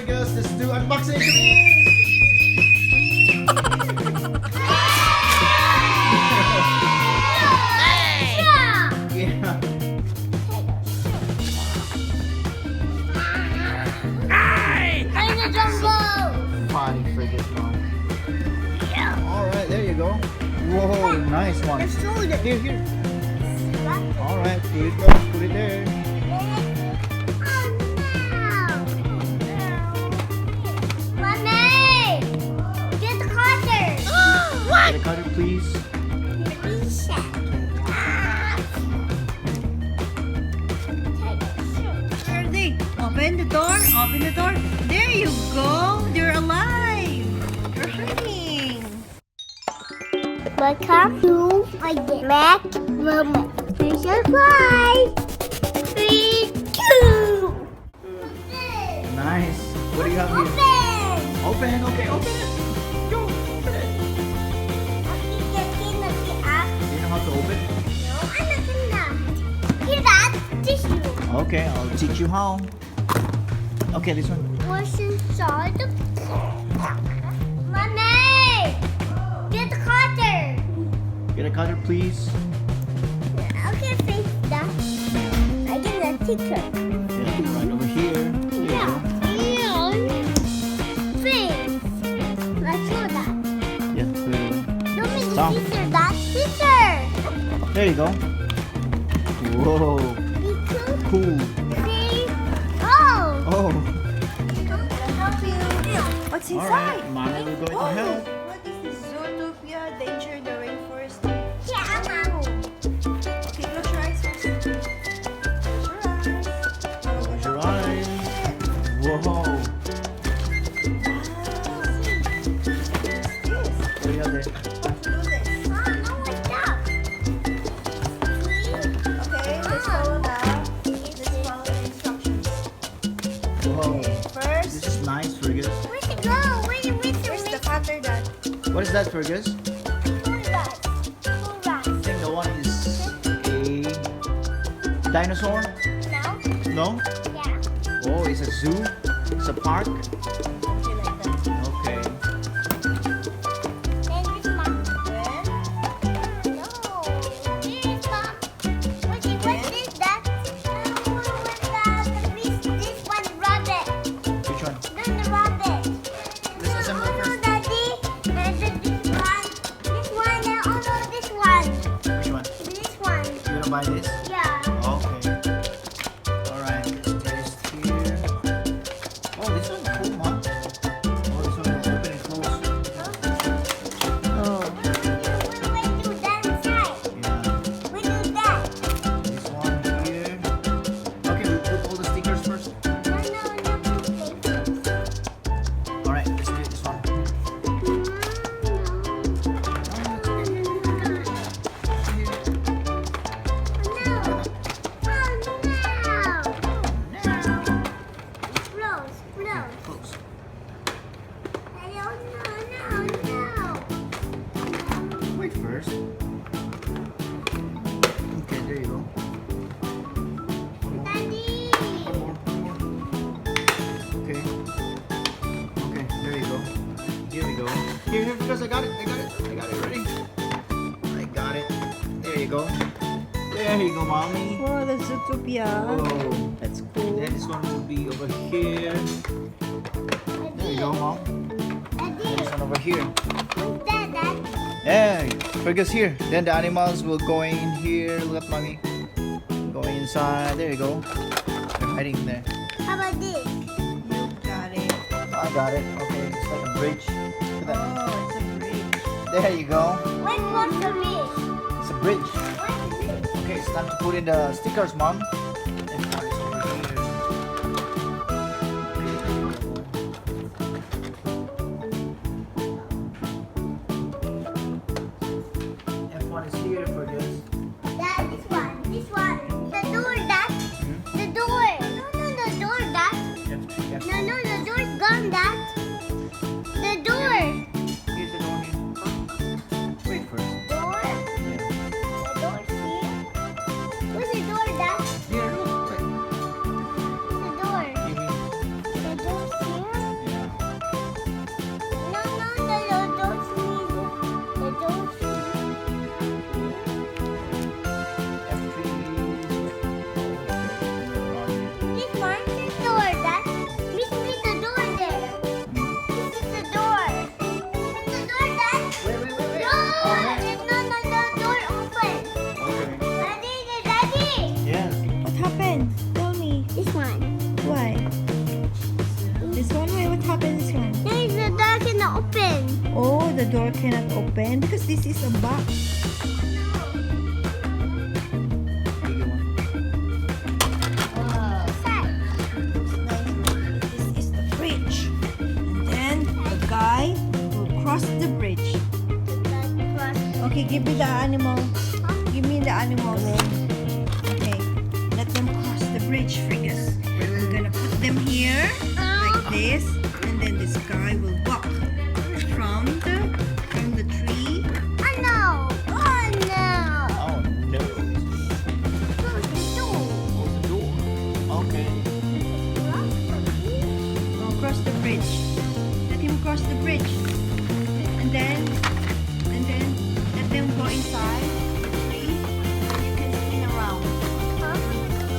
Fergus. Let's do unboxing. Yeah. Fine, Fergus, Mom. Alright, there you go. Whoa, nice one. Here. Alright, here it goes. Put it there. Get the cutter. Get a cutter, please. Open the door. Open the door. There you go. You're alive. You're hiding. Welcome to my Mac Room. Surprise! 3, 2. Nice. What do you have here? Open. Okay, open it. Go, open it. You know how to open? Okay, I'll teach you how. Okay, this one. What's inside the... Mommy! Get the cutter! Get a cutter, please. Okay, fix that. I get the sticker. Yeah, right over here. There you go. Fix. Let's show that. Yeah, there you Don't make Stop. the teacher that. Teacher! go. There you go. Whoa, cool. See? Oh! Oh, Help you. What's all inside? right. Mommy, we're going to help. What is this? Zootopia, Danger in the Rainforest. Yeah, Mom. Okay, close your eyes first. Close your eyes. Whoa. What do you have there? How to do this? Mom, no, what's that? See? Okay, let's follow the instructions. Whoa. First, This is nice, Fergus. Where's it go? Where's the cutter that. What is that, Fergus? I think the one is a dinosaur. No? Yeah. Oh, it's a zoo. It's a park. Something like that. Okay. Then this Mom. Then, No. This Mom. What's this? That? This one rabbit. Which one? No, the rabbit. Let's assemble first. Daddy. This one. This one. And also this one. Which one? This one. You gonna buy this? Yeah. Okay. Alright. There's here. Oh, this one's cool, Mom. Oh, this one will open and close. oh, We do that inside. Yeah. We do that. This one here. Okay, we put all the stickers first. No. Alright, let's do this one. Close. Wait first. Okay, there you go. One more. Okay. Okay, there you go. Here we go. Here, because I got it. Ready? I got it. There you go. There you go, Mommy. wow, that's Zootopia. Oh. That's cool. Then this one will be over here. There you go, Mom. And this one over here. Yeah, Fergus here. Then the animals will go in here. Look at Mommy. Going inside. There you go. They're hiding there. How about this? You got it. I got it. Okay, it's like a bridge. Look at that. Oh, it's a bridge. There you go. Wait, what's the fish? It's a bridge. What is this? Okay, it's time to put in the stickers, Mom. And now it's over here. F1 is here for this. That, this one. The door, that. The door. No, the door, that. F3, F4. No, the door's gone, that. The door. Here's the door here. Wait first. Door. Yeah. The door's here. Where's the door, that? Here, look. Wait. The door. Here, here. The door's here. door cannot open because this is a box. Bigger one. Wow. This is the bridge. And then the guy will cross the bridge. Okay, give me the animal. Give me the animals. Okay, let them cross the bridge, Frigus. We're gonna put them here, like this, and then this guy will walk from the tree. Oh no! Oh no! Oh no. Close the door. Close the door. Okay. Go across the bridge. Let him cross the bridge, and then let them go inside the tree. You can spin around. Huh?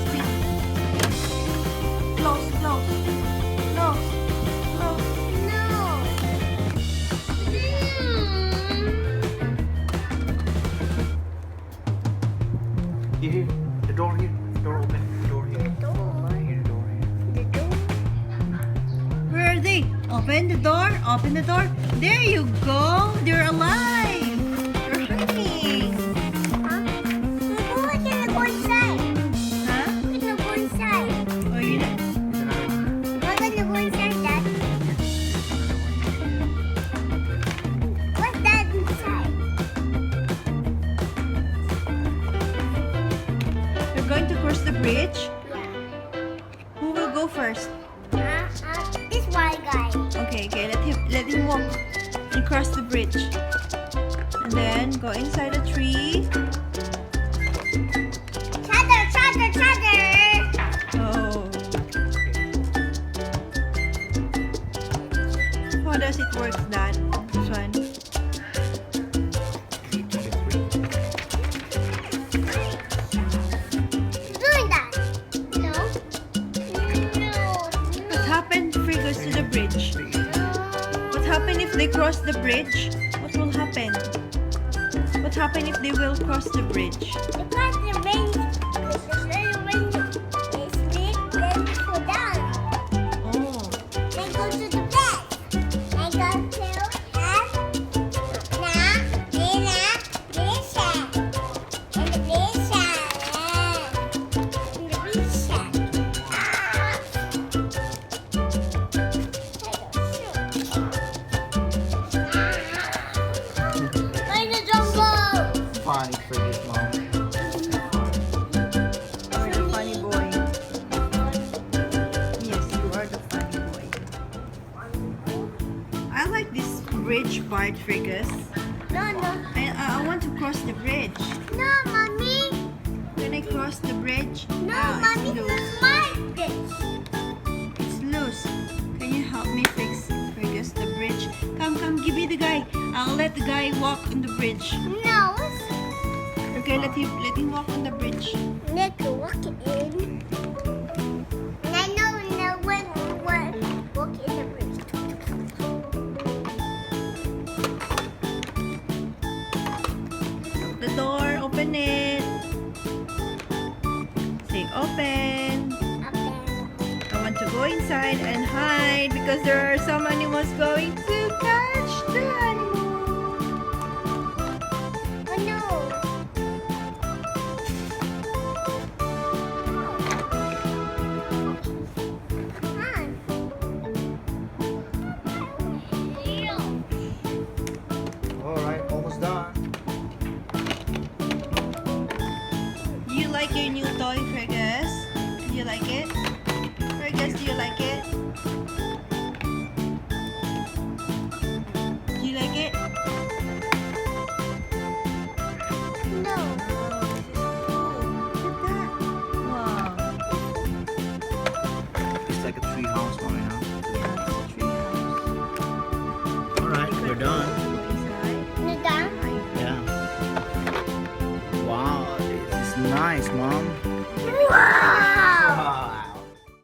Spin. Close, close, close, close. No. Here, the door here. Door open. Door here. Here, the door here. The door. Where are they? Open the door. Open the door. There you go. They're alive. They're hiding. Huh? We're gonna go inside. Huh? We're gonna go inside. Oh, you know. There's another one. We're gonna go inside, Dad. What's that inside? They're going to cross the bridge. Yeah. Who will go first? This white guy. Okay, let him walk and cross the bridge. And then go inside the tree. Chatter. Oh. How does it work, Dad? This one. Doing that. No. What happened, Frigus, to the bridge? What happened if they cross the bridge? What will happen? What happened if they will cross the bridge? Because the rain is big, then go down. Oh. Then go to the bed. Then go to and the bed in the jungle. Fine for this mom. You're the funny boy. Yes, you are the funny boy. I like this bridge part, Frigus. No. I want to cross the bridge. No, mommy. When I cross the bridge, No, it's mommy. loose. Like this. It's loose. Can you help me fix the bridge? Come, give me the guy. I'll let the guy walk on the bridge. No. Okay, let him walk on the bridge. Nick, walk in. And I know when walk in the bridge. The door, open it. Say open. Up there. I want to go inside and hide because there are some animals going to catch the animal. Oh no. Come on. Alright, almost done. Do you like your new toy, Fergus? Do you like it? Fergus, do you like it? Do you like it? No. Look at that. Wow. It's like a tree house one, you know. Yeah, it's a tree house. Alright, we're done. Go inside. You're done? Yeah. Wow, this is nice, mom. Wow.